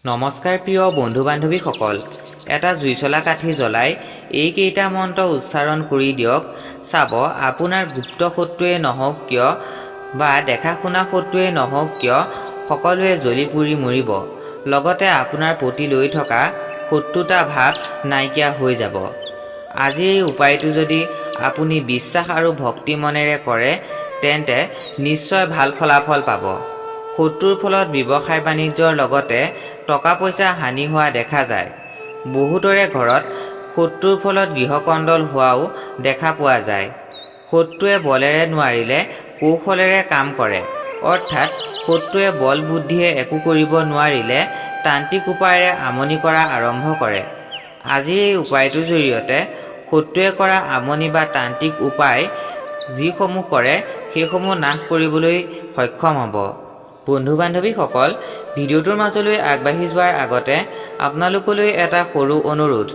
নমস্কাৰ প্ৰিয় বন্ধু বান্ধৱীসকল, এটা জুইচলা কাঠি জ্বলাই এইকেইটা মন্ত্ৰ উচ্চাৰণ কৰি দিয়ক। চাব আপোনাৰ গুপ্ত শত্ৰুৱে নহওক কিয় বা দেখা শুনা শত্ৰুৱে নহওক কিয় সকলোৱে জ্বলি পুৰি মৰিব। লগতে আপোনাৰ প্ৰতি লৈ থকা শত্ৰুতা ভাৱ নাইকিয়া হৈ যাব। আজি এই উপায়টো যদি আপুনি বিশ্বাস আৰু ভক্তি মনেৰে কৰে তেন্তে নিশ্চয় ভাল ফলাফল পাব। শত্ৰুৰ ফলত ব্যৱসায় বাণিজ্যৰ লগতে টকা পইচা হানি হোৱা দেখা যায়। বহুতৰে ঘৰত শত্ৰুৰ ফলত গৃহকন্দল হোৱাও দেখা পোৱা যায়। শত্ৰুৱে বলেৰে নোৱাৰিলে কৌশলেৰে কাম কৰে, অৰ্থাৎ শত্ৰুৱে বল বুদ্ধিয়ে একো কৰিব নোৱাৰিলে তান্ত্ৰিক উপায়েৰে আমনি কৰা আৰম্ভ কৰে। আজিৰ এই উপায়টোৰ জৰিয়তে শত্ৰুৱে কৰা আমনি বা তান্ত্ৰিক উপায় যিসমূহ কৰে সেইসমূহ নাশ কৰিবলৈ সক্ষম হ'ব। বন্ধু বান্ধৱীসকল, ভিডিঅ'টোৰ মাজলৈ আগবাঢ়ি যোৱাৰ আগতে আপোনালোকলৈ এটা সৰু অনুৰোধ।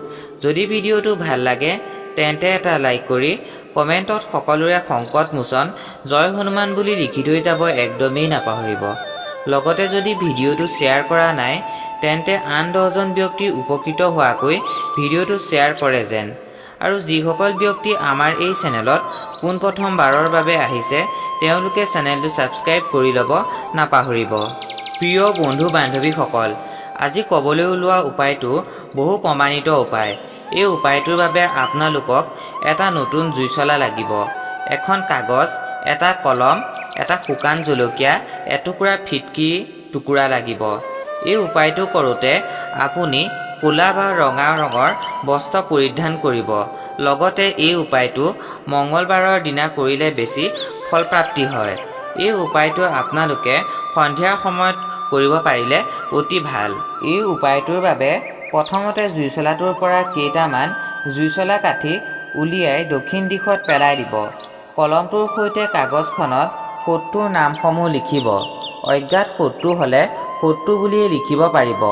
যদি ভিডিঅ'টো ভাল লাগে তেন্তে এটা লাইক কৰি কমেণ্টত সকলোৰে সংকট মোচন জয় হনুমান বুলি লিখি থৈ যাব একদমেই নাপাহৰিব। লগতে যদি ভিডিঅ'টো শ্বেয়াৰ কৰা নাই তেন্তে আন 10জন ব্যক্তিৰ উপকৃত হোৱাকৈ ভিডিঅ'টো শ্বেয়াৰ কৰে যেন। আৰু যিসকল ব্যক্তি আমাৰ এই চেনেলত পোনপ্ৰথমবাৰৰ বাবে আহিছে তেওঁলোকে চেনেলটো ছাবস্ক্ৰাইব কৰি ল'ব নাপাহৰিব। প্ৰিয় বন্ধু বান্ধৱীসকল, আজি ক'বলৈ ওলোৱা উপায়টো বহু প্ৰমাণিত উপায়। এই উপায়টোৰ বাবে আপোনালোকক এটা নতুন জুইচলা লাগিব, এখন কাগজ, এটা কলম, এটা শুকান জলকীয়া, এটুকুৰা ফিটকিৰি টুকুৰা লাগিব। এই উপায়টো কৰোঁতে আপুনি ক'লা বা ৰঙা ৰঙৰ বস্ত্ৰ পৰিধান কৰিব। লগতে এই উপায়টো মঙ্গলবাৰৰ দিনা কৰিলে বেছি ফলপ্ৰাপ্তি হয়। এই উপায়টো আপোনালোকে সন্ধিয়াৰ সময়ত কৰিব পাৰিলে অতি ভাল। এই উপায়টোৰ বাবে প্ৰথমতে জুইচলাটোৰ পৰা কেইটামান জুইচলা কাঠি উলিয়াই দক্ষিণ দিশত পেলাই দিব। কলমটোৰ সৈতে কাগজখনত শত্ৰুৰ নামসমূহ লিখিব। অজ্ঞাত শত্ৰু হ'লে শত্ৰু বুলিয়েই লিখিব পাৰিব।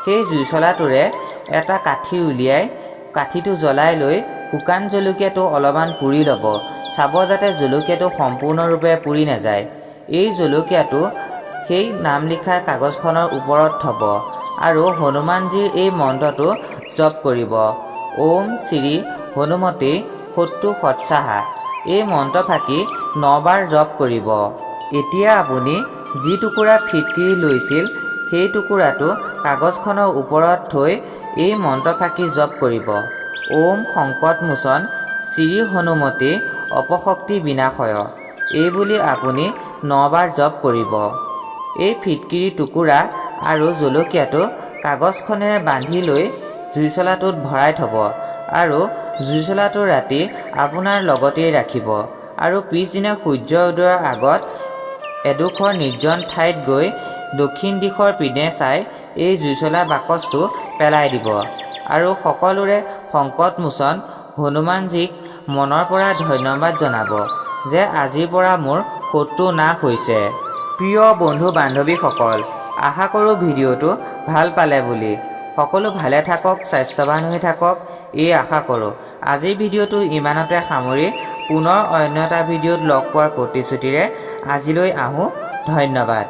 সেই জুইচলাটোৰে এটা কাঠি উলিয়াই কাঠিটো জ্বলাই লৈ শুকান জলকীয়াটো অলপমান পুৰি ল'ব। চাব যাতে জলকীয়াটো সম্পূৰ্ণৰূপে পুৰি নাযায়। এই জলকীয়াটো সেই নাম লিখা কাগজখনৰ ওপৰত থ'ব আৰু হনুমানজীৰ এই মন্ত্ৰটো জপ কৰিব। ওম শ্ৰী হনুমতে শত্ৰু সৎসাহা। এই মন্ত্ৰফাঁকি 9 বাৰ জপ কৰিব। এতিয়া আপুনি যি টুকুৰা ফিটকিৰি লৈছিল সেই টুকুৰাটো কাগজখনৰ ওপৰত থৈ এই মন্ত্ৰফাঁকি জপ কৰিব। ওম সংকট মোচন শ্ৰী হনুমতে অপশক্তি বিনাশয়। এই বুলি আপুনি 9 বাৰ জপ কৰিব। এই ফিটকিৰি টুকুৰা আৰু জলকীয়াটো কাগজখনেৰে বান্ধি লৈ জুইচলাটোত ভৰাই থ'ব আৰু জুইচলাটো ৰাতি আপোনাৰ লগতেই ৰাখিব আৰু পিছদিনা সূৰ্য উদয়ৰ আগত এডোখৰ নিৰ্জন ঠাইত গৈ দক্ষিণ দিশৰ পিনে চাই এই জুইচলা বাকচটো পেলাই দিব আৰু সকলোৰে সংকট মোচন হনুমানজীক মনৰ পৰা ধন্যবাদ জনাব যে আজিৰ পৰা মোৰ শত্ৰু নাশ হৈছে। প্ৰিয় বন্ধু বান্ধৱীসকল, আশা কৰোঁ ভিডিঅ'টো ভাল পালে বুলি। সকলো ভালে থাকক, স্বাস্থ্যৱান হৈ থাকক এই আশা কৰোঁ। আজিৰ ভিডিঅ'টো ইমানতে সামৰি পুনৰ অন্য এটা ভিডিঅ'ত লগ পোৱাৰ প্ৰতিশ্ৰুতিৰে আজিলৈ আহোঁ। ধন্যবাদ।